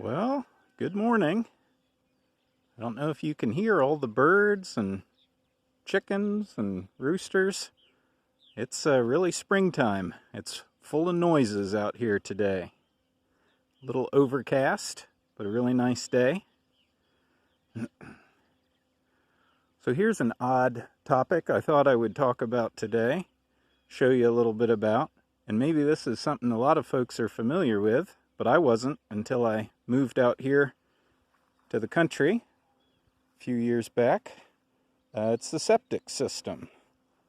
Well, good morning. I don't know if you can hear all the birds and chickens and roosters. It's really springtime. It's full of noises out here today. A little overcast, but a really nice day. So here's an odd topic I thought I would talk about today, show you a little bit about, and maybe this is something a lot of folks are familiar with, but I wasn't until I moved out here to the country a few years back. It's the septic system.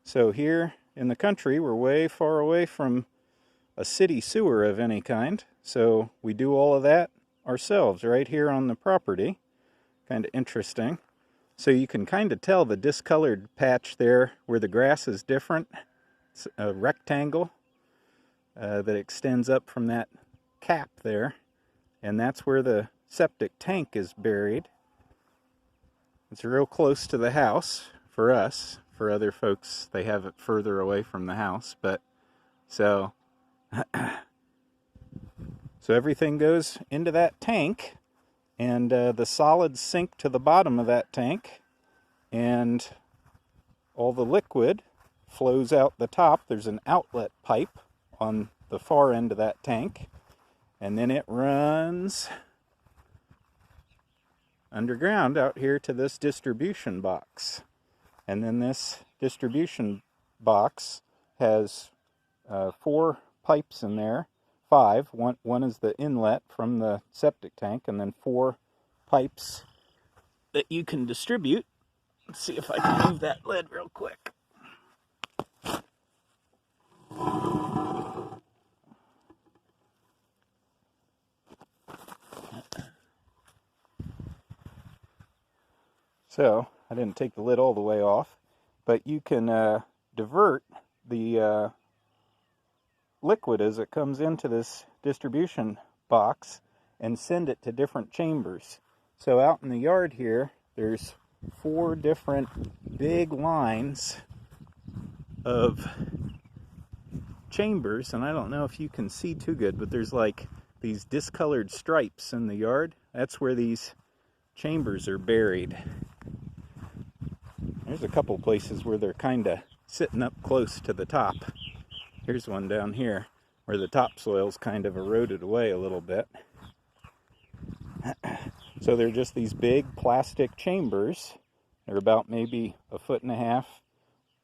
So here in the country, we're way far away from a city sewer of any kind, so we do all of that ourselves right here on the property. Kind of interesting. So you can kind of tell the discolored patch there where the grass is different. It's a rectangle that extends up from that cap there, and that's where the septic tank is buried. It's real close to the house for us. For other folks, they have it further away from the house, but so everything goes into that tank, and the solids sink to the bottom of that tank, and all the liquid flows out the top. There's an outlet pipe on the far end of that tank, and then it runs underground out here to this distribution box. And then this distribution box has 4 pipes in there. 5. One is the inlet from the septic tank, and then 4 pipes that you can distribute. Let's see if I can move that lid real quick. So, I didn't take the lid all the way off, but you can divert the liquid as it comes into this distribution box and send it to different chambers. So out in the yard here, there's 4 different big lines of chambers, and I don't know if you can see too good, but there's like these discolored stripes in the yard. That's where these chambers are buried. There's a couple places where they're kind of sitting up close to the top. Here's one down here where the topsoil's kind of eroded away a little bit. So they're just these big plastic chambers. They're about maybe 1.5 feet,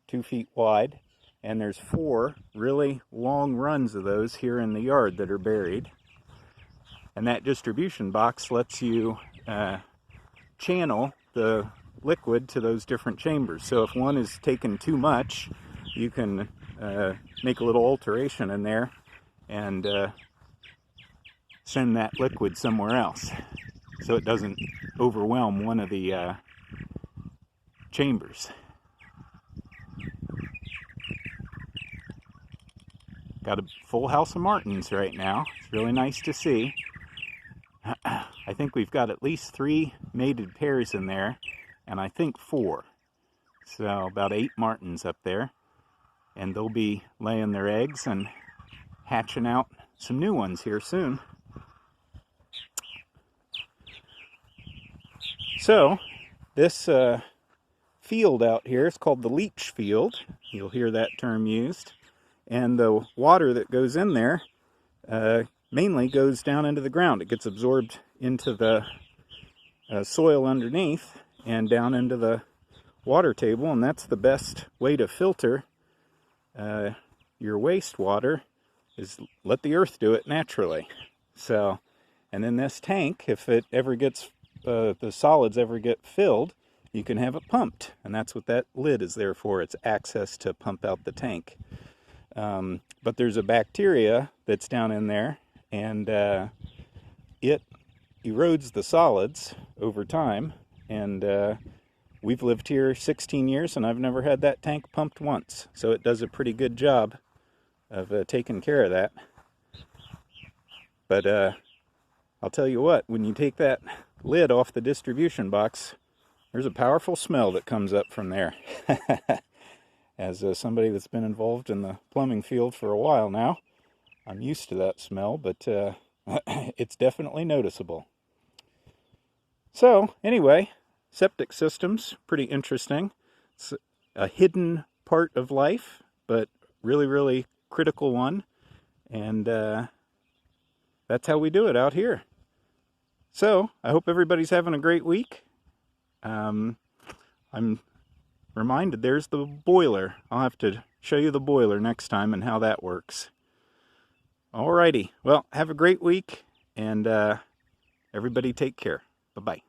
2 feet wide. And there's 4 really long runs of those here in the yard that are buried. And that distribution box lets you channel the liquid to those different chambers. So if one is taken too much, you can make a little alteration in there and send that liquid somewhere else so it doesn't overwhelm one of the chambers. Got a full house of martins right now. It's really nice to see. I think we've got at least 3 mated pairs in there, and I think 4. So about 8 martins up there. And they'll be laying their eggs and hatching out some new ones here soon. So this field out here is called the leach field. You'll hear that term used. And the water that goes in there mainly goes down into the ground. It gets absorbed into the soil underneath and down into the water table, and that's the best way to filter your wastewater, is let the earth do it naturally. So, and then this tank, if it ever gets the solids ever get filled, you can have it pumped, and that's what that lid is there for. It's access to pump out the tank. But there's a bacteria that's down in there, and it erodes the solids over time, and we've lived here 16 years, and I've never had that tank pumped once. So it does a pretty good job of taking care of that. But I'll tell you what, when you take that lid off the distribution box, there's a powerful smell that comes up from there. As somebody that's been involved in the plumbing field for a while now, I'm used to that smell, but it's definitely noticeable. So anyway, septic systems, pretty interesting. It's a hidden part of life, but really, really critical one. And that's how we do it out here. So I hope everybody's having a great week. I'm reminded there's the boiler. I'll have to show you the boiler next time and how that works. Alrighty, well, have a great week, and everybody take care. Bye-bye.